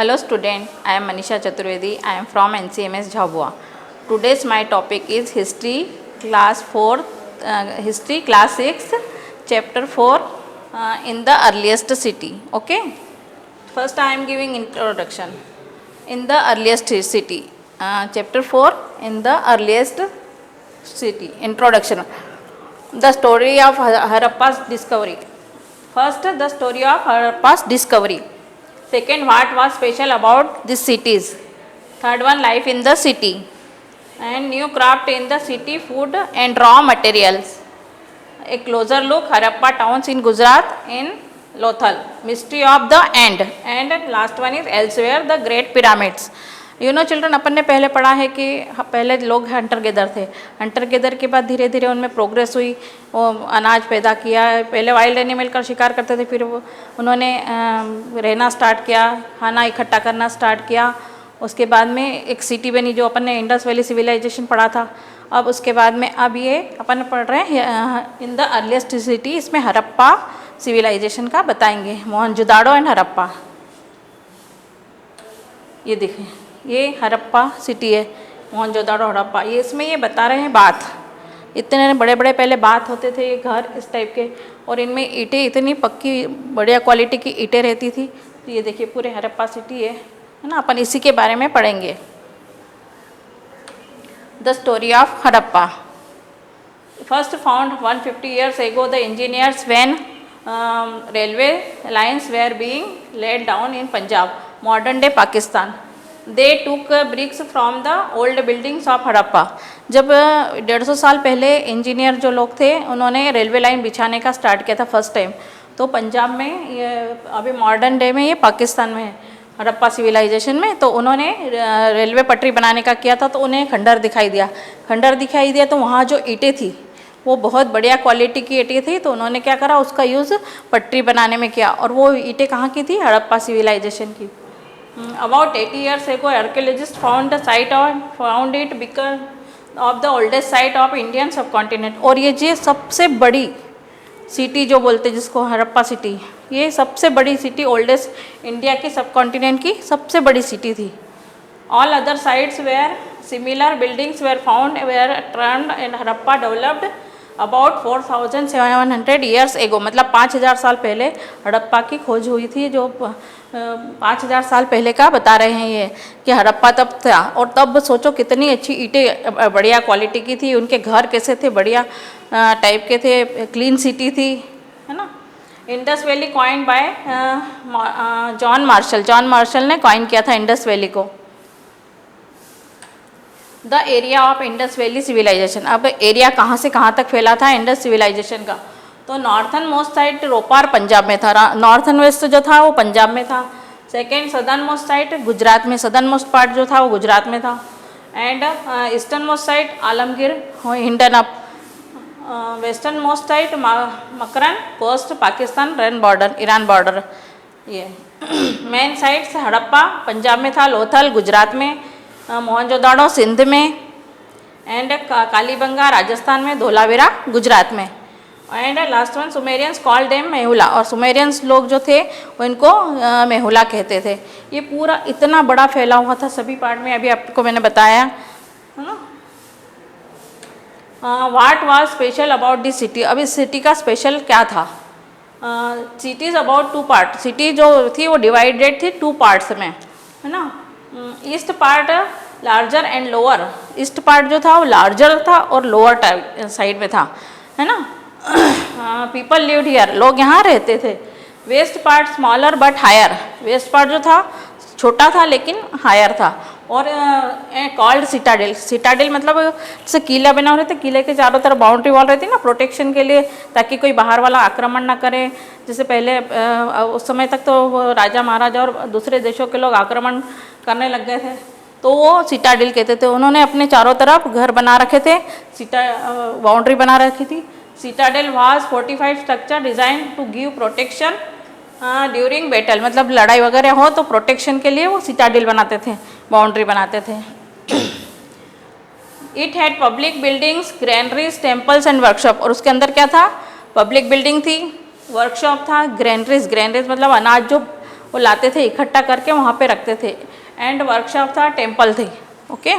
Hello student, I am Manisha Chaturvedi. I am from NCMS Jhabua. Today's my topic is History Class 4, History Class 6, Chapter 4 in the earliest city. Okay. First I am giving introduction. In the earliest city. Chapter 4 in the earliest city. Introduction. The story of Harappa's discovery. First, the story of Harappa's discovery. Second, what was special about these cities. Third one, life in the city. And new craft in the city, food and raw materials. A closer look, Harappa towns in Gujarat in Lothal. Mystery of the end. And last one is elsewhere, the great pyramids. You know children, अपन ने पहले पढ़ा है कि पहले लोग hunter gather थे. Hunter gather के बाद धीरे धीरे उनमें प्रोग्रेस हुई, वो अनाज पैदा किया. पहले वाइल्ड एनिमल का शिकार करते थे, फिर वो उन्होंने रहना स्टार्ट किया, खाना इकट्ठा करना स्टार्ट किया. उसके बाद में एक सिटी बनी जो अपन ने इंडस वैली सिविलाइजेशन पढ़ा था. अब उसके बाद में अब ये अपन पढ़ रहे हैं इन द अर्लीस्ट सिटी. इसमें हरप्पा सिविलाइजेशन का बताएंगे. मोहनजोदाड़ो एंड हरप्पा. ये देखें, ये हरप्पा सिटी है, मोहनजोदाड़ो हरप्पा. ये इसमें ये बता रहे हैं बात. इतने बड़े बड़े पहले बात होते थे, ये घर इस टाइप के, और इनमें ईंटें इतनी पक्की बढ़िया क्वालिटी की ईंटें रहती थी. तो ये देखिए पूरे हरप्पा सिटी है ना. अपन इसी के बारे में पढ़ेंगे. The story of Harappa. First found 150 years ago the engineers when railway lines were being laid down in Punjab, modern day Pakistan. They took bricks from the old buildings of Harappa. जब 150 साल पहले इंजीनियर जो लोग थे, उन्होंने रेलवे लाइन बिछाने का start किया था फर्स्ट टाइम. तो पंजाब में, ये अभी मॉडर्न डे में ये पाकिस्तान में है, हड़प्पा सिविलाइजेशन में. तो उन्होंने रेलवे पटरी बनाने का किया था. तो उन्हें खंडर दिखाई दिया. तो वहाँ जो ईंटें थी वो बहुत बढ़िया क्वालिटी की ईंटें थी. तो उन्होंने क्या करा, उसका यूज़ पटरी बनाने में किया. और वो ईंटें कहाँ की थी? हड़प्पा सिविलाइजेशन की. About 80 years ago, archaeologists found it because of the oldest site of Indian subcontinent. और ये सबसे बड़ी सिटी जो बोलते जिसको हड़प्पा सिटी, ये सबसे बड़ी सिटी, ओल्डेस्ट इंडिया की सबकॉन्टिनेंट की सबसे बड़ी सिटी थी. All other sites where similar buildings were found were turned and Harappa developed about 4700 years ago. मतलब 5000 साल पहले हड़प्पा की खोज हुई थी. जो 5000 साल पहले का बता रहे हैं ये कि हड़प्पा तब था. और तब सोचो कितनी अच्छी ईंटें बढ़िया क्वालिटी की थी. उनके घर कैसे थे, बढ़िया टाइप के थे, क्लीन सिटी थी, है ना. Indus valley coin by John Marshall ने कॉइन किया था इंडस वैली को. The area of Indus valley civilization. अब एरिया कहाँ से कहाँ तक फैला था इंडस सिविलाइजेशन का? तो नॉर्थन मोस्ट साइड रोपार पंजाब में था. नॉर्थन वेस्ट जो था वो पंजाब में था. Second southern most side Gujarat में, सदर्न मोस्ट पार्ट जो था वो गुजरात में था. And eastern most side Alamgir, हिंडनअप. Western most side Makran coast, Pakistan, Iran border. ये मेन साइड्स हड़प्पा पंजाब में था, लोथल गुजरात में, मोहनजोदाड़ो सिंध में, एंड कालीबंगा राजस्थान में, धोलावीरा गुजरात में. And last one Sumerians called them Meluha. और सुमेरियंस लोग जो थे वो इनको मेहुला कहते थे. ये पूरा इतना बड़ा फैला हुआ था सभी पार्ट में. अभी आपको मैंने बताया, है ना. What was special about this city. अब इस सिटी का स्पेशल क्या था? Cities about 2 part. सिटी जो थी वो डिवाइडेड थी 2 पार्ट्स में, है ना. East part larger and lower. East part जो था वो लार्जर था और लोअर साइड में था, है ना. People lived here. लोग यहाँ रहते थे. West part smaller but higher. West part जो था छोटा था लेकिन हायर था. और कॉल्ड सिटाडेल. सिटाडेल मतलब जैसे किला बना हुए थे, किले के चारों तरफ बाउंड्री वॉल रहती ना प्रोटेक्शन के लिए, ताकि कोई बाहर वाला आक्रमण ना करे. जैसे पहले उस समय तक तो राजा महाराजा और दूसरे देशों के लोग आक्रमण करने लग गए थे, तो वो सिटाडेल कहते थे. उन्होंने अपने चारों तरफ घर बना रखे थे, बाउंड्री बना रखी थी. Citadel was fortified structure designed to give protection during battle. मतलब लड़ाई वगैरह हो तो प्रोटेक्शन के लिए वो सिटाडेल बनाते थे, बाउंड्री बनाते थे. It had public buildings, granaries, temples and workshop. और उसके अंदर क्या था? पब्लिक बिल्डिंग थी, वर्कशॉप था, ग्रैनरीज मतलब अनाज जो वो लाते थे, इकट्ठा करके वहाँ पे रखते थे। एंड वर्कशॉप था, टेम्पल थे। Okay.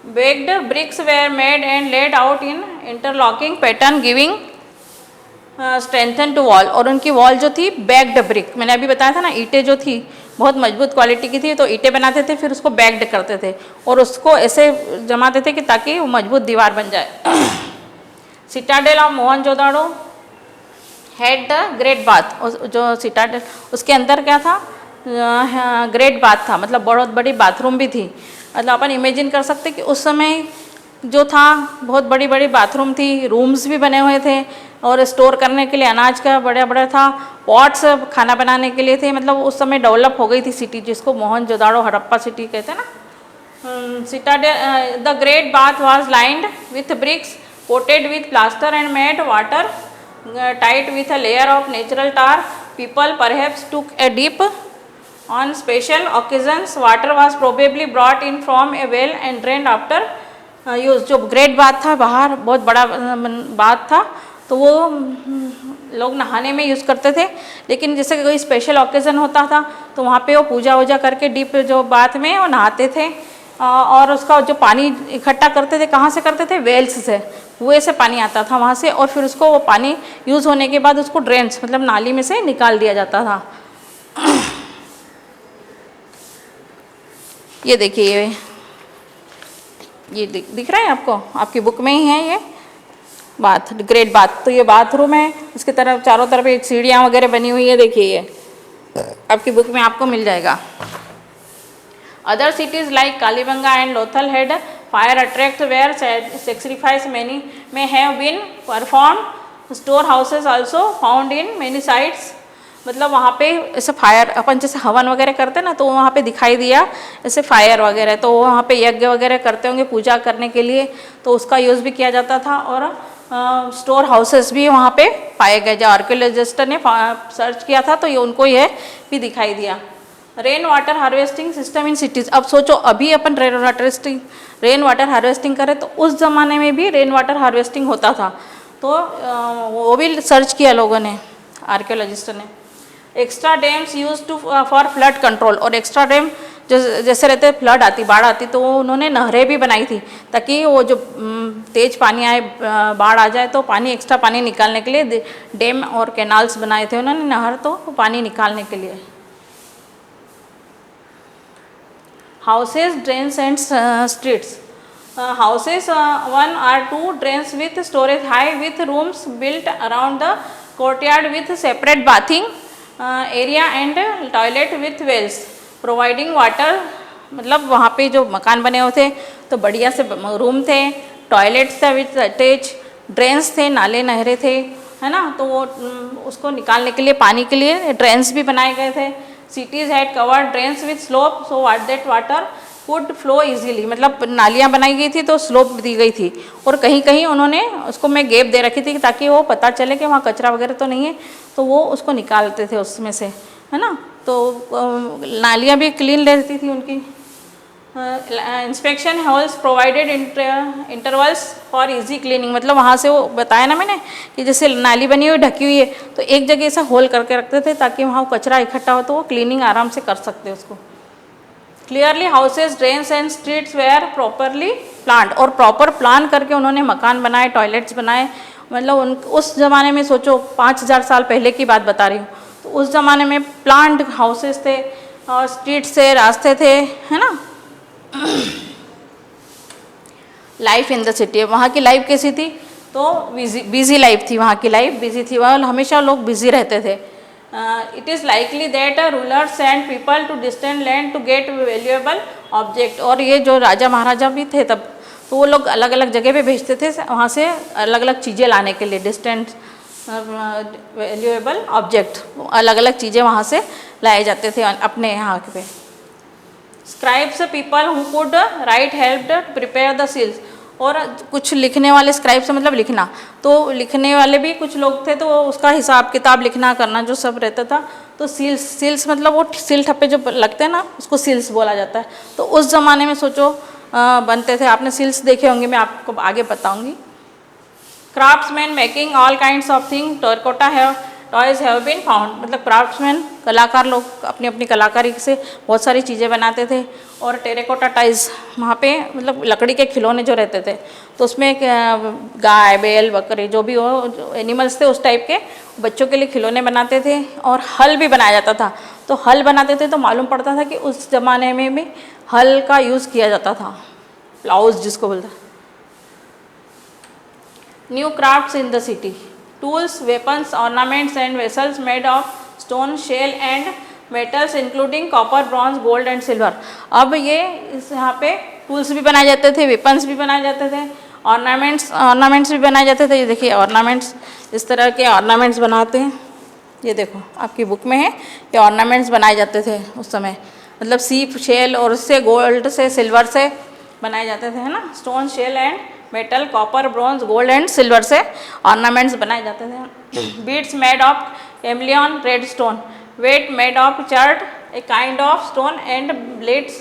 Baked bricks were made and laid out in interlocking pattern giving strengthen to wall. और उनकी वॉल जो थी बैक्ड ब्रिक, मैंने अभी बताया था ना, ईंटें जो थी बहुत मजबूत क्वालिटी की थी, तो ईंटें बनाते थे, फिर उसको बैक्ड करते थे और उसको ऐसे जमाते थे कि ताकि वो मजबूत दीवार बन जाए। Citadel of Mohenjodaro had the great bath. जो सिटाडेल, उसके अंदर क्या था, ग्रेट बाथ था, मतलब बहुत बड़ी बाथरूम भी थी। मतलब अपन इमेजिन कर सकते कि उस समय जो था बहुत बड़ी बड़ी बाथरूम थी, रूम्स भी बने हुए थे और स्टोर करने के लिए अनाज का बड़ा बड़ा था, पॉट्स खाना बनाने के लिए थे। मतलब उस समय डेवलप हो गई थी सिटी, जिसको मोहनजोदाड़ो हड़प्पा सिटी कहते हैं ना। Citadel the great bath was lined with bricks coated with plaster and made water tight with a layer of natural tar. People perhaps took a dip on special occasions. Water was probably brought in from a well and drained after use. जो great bath था, बाहर बहुत बड़ा bath था, तो वो लोग नहाने में यूज़ करते थे। लेकिन जैसे कोई स्पेशल ओकेज़न होता था तो वहाँ पे वो पूजा वूजा करके डीप जो बाथ में वो नहाते थे। और उसका जो पानी इकट्ठा करते थे, कहाँ से करते थे, वेल्स से, कुएँ से पानी आता था वहाँ से, और फिर उसको वो पानी यूज़ होने के बाद उसको ड्रेन्स मतलब नाली में से निकाल दिया जाता था। ये देखिए, ये दिख रहा है आपको, आपकी बुक में ही है ये बाथ, ग्रेट बाथ। तो ये बाथरूम है, उसके तरफ चारों तरफ एक सीढ़ियाँ वगैरह बनी हुई है, देखिए ये आपकी बुक में आपको मिल जाएगा। Other cities like Kalibanga and Lothal had fire attract where sacrifice many may have been perform. Store houses also found in many sites. मतलब वहाँ पे ऐसे फायर, अपन जैसे हवन वगैरह करते हैं ना, तो वहाँ पे दिखाई दिया ऐसे फायर वगैरह, तो वहाँ पे यज्ञ वगैरह करते होंगे पूजा करने के लिए, तो उसका यूज़ भी किया जाता था। और स्टोर हाउसेस भी वहाँ पे पाए गए। जो आर्कियोलॉजिस्ट ने सर्च किया था तो ये उनको ये भी दिखाई दिया। Rain water harvesting system in cities. अब सोचो, अभी अपन रेन वाटर हार्वेस्टिंग करें तो उस ज़माने में भी रेन वाटर हार्वेस्टिंग होता था, तो वो भी सर्च किया लोगों ने, आर्कियोलॉजिस्ट ने। Extra dams use to for flood control. और एक्स्ट्रा डैम जो जैसे रहते फ्लड आती, बाढ़ आती, तो उन्होंने नहरें भी बनाई थी ताकि वो जो तेज पानी आए, बाढ़ आ जाए तो पानी, एक्स्ट्रा पानी निकालने के लिए डैम और कैनाल्स बनाए थे उन्होंने, नहर, तो पानी निकालने के लिए। Houses, drains and streets. Houses, 1 or 2 drains with storage high with rooms built around the courtyard with separate bathing area and toilet with wells providing water. मतलब वहाँ पे जो मकान बने हुए थे तो बढ़िया से रूम थे, टॉयलेट्स थे विथ अटैच, ड्रेन्स थे, नाले नहरें थे, है ना, तो वो उसको निकालने के लिए, पानी के लिए ड्रेन्स भी बनाए गए थे। Cities had covered drains with slope so that water could flow easily. मतलब नालियाँ बनाई गई थी तो स्लोप दी गई थी, और कहीं कहीं उन्होंने उसको में गैप दे रखी थी ताकि वो पता चले कि वहाँ कचरा वगैरह तो नहीं है, तो वो उसको निकालते थे उसमें से, है ना। तो नालियाँ भी क्लीन रहती थी उनकी। Inspection halls provided intervals for easy cleaning. मतलब वहाँ से वो बताया ना मैंने कि जैसे नाली बनी हुई ढकी हुई है तो एक जगह ऐसा होल करके रखते थे ताकि वहाँ कचरा इकट्ठा हो तो वो क्लीनिंग आराम से कर सकते उसको। Clearly houses, drains and streets were properly planned. और प्रॉपर प्लान करके उन्होंने मकान बनाए, टॉयलेट्स बनाए। मतलब उस ज़माने में सोचो, 5000 साल पहले की बात बता रही हूँ, तो उस ज़माने में प्लान्ड हाउसेस थे और स्ट्रीट्स थे, रास्ते थे, है ना। लाइफ इन द सिटी, वहाँ की लाइफ कैसी थी, तो बिजी लाइफ थी, वहाँ की लाइफ बिजी थी, वहाँ हमेशा लोग बिजी रहते थे। It is likely that ruler send people to distant land to get valuable object. और ये जो राजा महाराजा भी थे तब, तो वो लोग अलग अलग जगह पे भेजते थे वहाँ से अलग अलग चीज़ें लाने के लिए, डिस्टेंट वैल्यूएबल ऑब्जेक्ट, अलग अलग चीज़ें वहाँ से लाए जाते थे अपने यहाँ पे। Scribes, people who could write helped prepare the seals. और कुछ लिखने वाले, स्क्राइब्स मतलब लिखना, तो लिखने वाले भी कुछ लोग थे, तो उसका हिसाब किताब लिखना करना जो सब रहता था। तो सील्स मतलब वो सील ठप्पे जो लगते हैं ना, उसको सील्स बोला जाता है। तो उस ज़माने में सोचो बनते थे, आपने सील्स देखे होंगे, मैं आपको आगे बताऊंगी। Craftsman making all kinds of thing, terracotta toys have been found, मतलब क्राफ्ट्समैन कलाकार लोग अपनी अपनी कलाकारी से बहुत सारी चीज़ें बनाते थे। और टेराकोटा टाइज, वहाँ पे मतलब लकड़ी के खिलौने जो रहते थे, तो उसमें गाय बैल बकरी जो भी हो, जो एनिमल्स थे उस टाइप के बच्चों के लिए खिलौने बनाते थे। और हल भी बनाया जाता था, तो हल बनाते थे तो मालूम पड़ता था कि उस ज़माने में भी हल का यूज़ किया जाता था, प्लाउज जिसको बोलते हैं। New crafts in the city, tools weapons ornaments and vessels made of stone shell and metals including copper bronze gold and silver. अब ये इस यहाँ पे टूल्स भी बनाए जाते थे, वेपन्स भी बनाए जाते थे, ऑर्नामेंट्स भी बनाए जाते थे। ये देखिए ऑर्नामेंट्स, इस तरह के ऑर्नामेंट्स बनाते हैं, ये देखो आपकी बुक में है, ये ऑर्नामेंट्स बनाए जाते थे उस समय, मतलब सीप शेल और उससे गोल्ड से सिल्वर से बनाए जाते थे, है ना। Stone shell and metal copper bronze gold and silver से ऑर्नामेंट्स बनाए जाते थे। Beads made of carnelian red stone, weight made of chert a kind of stone and blades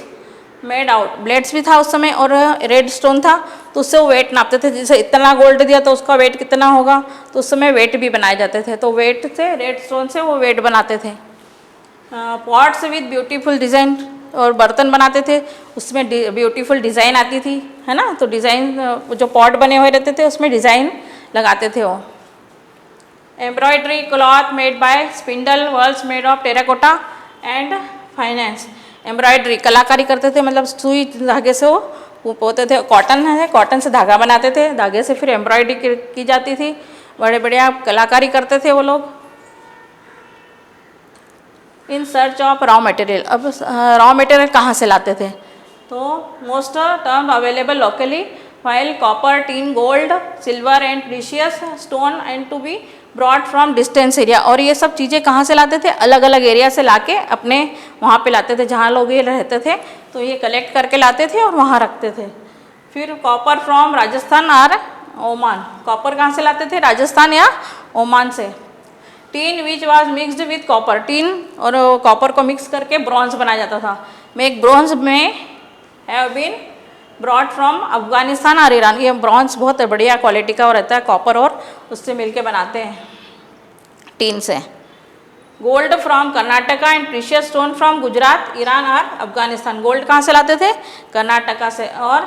made out, blades भी था उस समय और रेड स्टोन था, तो उससे वो वेट नापते थे। जैसे इतना गोल्ड दिया तो उसका वेट कितना होगा, तो उस समय वेट भी बनाए जाते थे, तो वेट से रेड स्टोन से वो वेट बनाते थे। पॉट्स विद ब्यूटीफुल डिज़ाइन, और बर्तन बनाते थे उसमें ब्यूटीफुल डिज़ाइन आती थी, है ना। तो डिज़ाइन जो पॉट बने हुए रहते थे उसमें डिज़ाइन लगाते थे वो। Embroidery cloth made by spindle whorls made of terracotta and finance, embroidery कलाकारी करते थे, मतलब सुई धागे से वो पोते थे। कॉटन है, कॉटन से धागा बनाते थे, धागे से फिर एम्ब्रॉयडरी की जाती थी, बड़े बढ़िया कलाकारी करते थे वो लोग। In search of raw material, अब रॉ मटेरियल कहाँ से लाते थे, तो most term available locally, while copper, tin, gold, silver and precious stone and to be brought from distance area। और ये सब चीज़ें कहाँ से लाते थे, अलग अलग एरिया से लाके अपने वहाँ पे लाते थे, जहाँ लोग ये रहते थे तो ये कलेक्ट करके लाते थे और वहाँ रखते थे। फिर कॉपर फ्रॉम राजस्थान और ओमान, कॉपर कहाँ से लाते थे, राजस्थान या ओमान से। Tin which was mixed with copper, tin और कॉपर को मिक्स करके ब्रॉन्ज बनाया जाता था। Make bronze may have been brought from Afghanistan और ईरान, ये ब्रॉन्ज बहुत बढ़िया क्वालिटी का रहता है, कॉपर और उससे मिलके बनाते हैं टीन से। Gold from Karnataka and precious stone from Gujarat, Iran और अफगानिस्तान, गोल्ड कहाँ से लाते थे, कर्नाटका से, और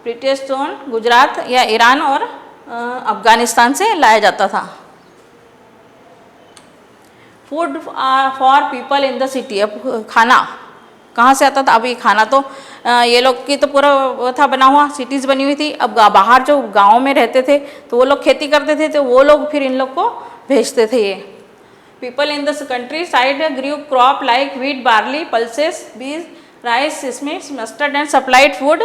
प्रीशियस स्टोन गुजरात या ईरान और अफगानिस्तान से लाया जाता था। Food for people in the city, अब खाना कहाँ से आता था, अभी खाना तो ये लोग की तो पूरा वो था बना हुआ, सिटीज़ बनी हुई थी। अब बाहर जो गाँव में रहते थे तो वो लोग खेती करते थे, तो वो लोग फिर इन लोग को भेजते थे। ये people in the countryside grew crop like wheat barley pulses बीज rice sesame mustard and supplied food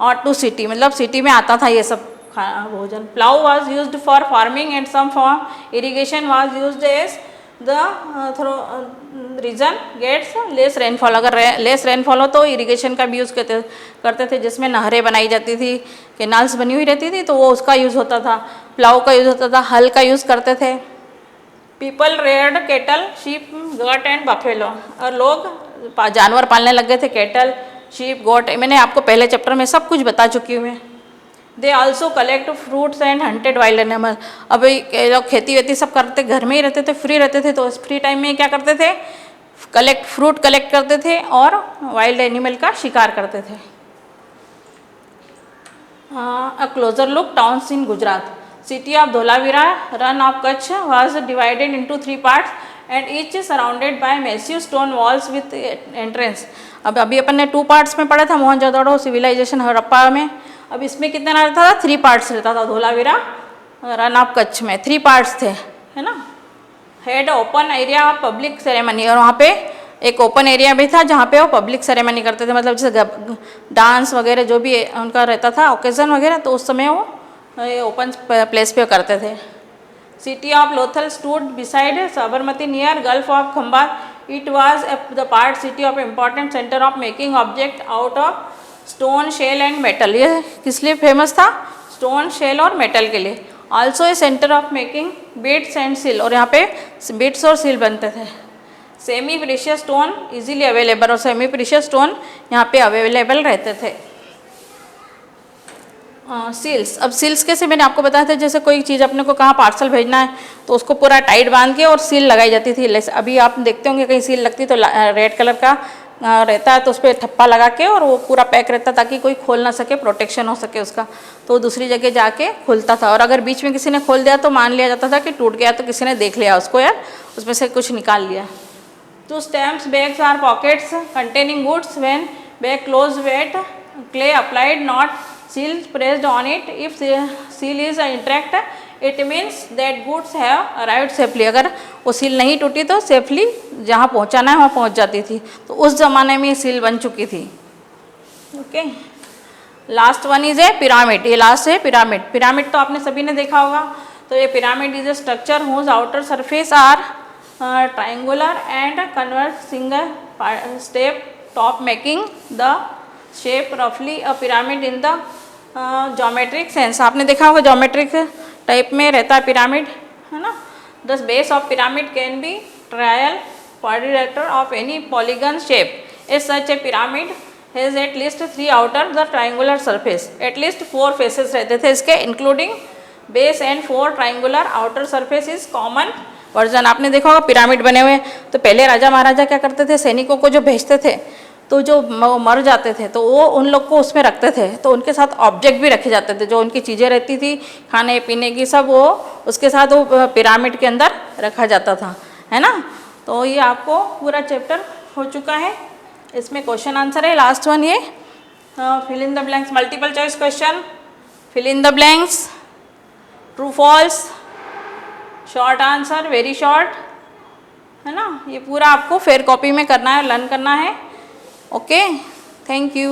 और टू सिटी, मतलब सिटी में आता था ये सब भोजन। Plough was use for farming and some for irrigation was use as the region gets less rainfall, अगर लेस रेनफॉल हो तो इरिगेशन का भी यूज़ करते थे, जिसमें नहरें बनाई जाती थी, कैनाल्स बनी हुई रहती थी, तो वो उसका यूज़ होता था। प्लाउ का यूज़ होता था, हल का यूज़ करते थे। People reared cattle sheep goat and buffalo, और लोग जानवर पालने लग गए थे, केटल शीप गोट, मैंने आपको पहले चैप्टर में सब कुछ बता चुकी हूँ मैं। They also collect fruits and hunted wild animal, अब ये लोग खेती वेती सब करते, घर में ही रहते थे, फ्री रहते थे, तो उस फ्री टाइम में क्या करते थे, फ्रूट कलेक्ट करते थे और वाइल्ड एनिमल का शिकार करते थे। A closer look towns in Gujarat, city of Dholavira Rann of Kutch was divided into 3 parts and each surrounded by massive stone walls with entrance. अब अभी अपन ने 2 पार्ट्स में पढ़ा था मोहनजोदड़ो सिविलाइजेशन हड़प्पा में, अब इसमें कितना रहता था, 3 पार्ट्स रहता था। धोलावीरा रन ऑफ कच्छ में 3 पार्ट्स थे, है ना। Head open area of public ceremony, और वहाँ पे एक ओपन एरिया भी था जहाँ पे वो पब्लिक सेरेमनी करते थे, मतलब जैसे डांस वगैरह जो भी उनका रहता था ओकेजन वगैरह, तो उस समय वो ओपन प्लेस पे करते थे। City of Lothal stood beside Sabarmati near gulf of Khambhat, it was the part city of important centre of making object out of stone shell and metal, ये किस लिए फेमस था, स्टोन शेल और मेटल के लिए। Also a centre of making beads and सिल, और यहाँ पे बीड्स और सिल बनते थे। Semi precious stone easily available, और सेमी प्रीशियस स्टोन यहाँ पे अवेलेबल रहते थे। सील्स, अब सील्स कैसे, मैंने आपको बताया था जैसे कोई चीज़ अपने को कहाँ पार्सल भेजना है तो उसको पूरा टाइट बांध के और सील लगाई जाती थी। अभी आप देखते होंगे कहीं सील लगती तो रेड कलर का रहता है तो उस पर ठप्पा लगा के और वो पूरा पैक रहता ताकि कोई खोल ना सके, प्रोटेक्शन हो सके उसका, तो दूसरी जगह जाके खुलता था। और अगर बीच में किसी ने खोल दिया तो मान लिया जाता था कि टूट गया, तो किसी ने देख लिया उसको यार, उसमें से कुछ निकाल लिया। तो stamps bags or pockets containing goods when bag close wet clay applied not seal pressed on it. If seal is intact it means that goods have arrived safely. अगर वो सील नहीं टूटी तो सेफली जहाँ पहुँचाना है वहाँ पहुँच जाती थी। तो उस ज़माने में ये सील बन चुकी थी। Okay, last one is a pyramid. ये लास्ट है पिरामिड। पिरामिड तो आपने सभी ने देखा होगा। तो ये pyramid is a structure whose outer surface are triangular and converge single step top making the shape roughly a pyramid in the geometric sense. आपने देखा होगा geometric टाइप में रहता है पिरामिड, है ना। The base of pyramid can be trial quadrilateral of any polygon shape. As such a pyramid has at least 3 outer the triangular surface. At least 4 faces रहते थे इसके including base and 4 triangular outer surface is common version. आपने देखा होगा pyramid बने हुए, तो पहले राजा महाराजा क्या करते थे, सैनिकों को जो भेजते थे तो जो मर जाते थे तो वो उन लोग को उसमें रखते थे, तो उनके साथ ऑब्जेक्ट भी रखे जाते थे, जो उनकी चीज़ें रहती थी खाने पीने की सब, वो उसके साथ वो पिरामिड के अंदर रखा जाता था, है ना। तो ये आपको पूरा चैप्टर हो चुका है। इसमें क्वेश्चन आंसर है लास्ट वन, ये fill in the blanks, multiple choice question, fill in the blanks, true false, short answer, very short, है ना। ये पूरा आपको फेयर कॉपी में करना है, लर्न करना है। Okay, thank you.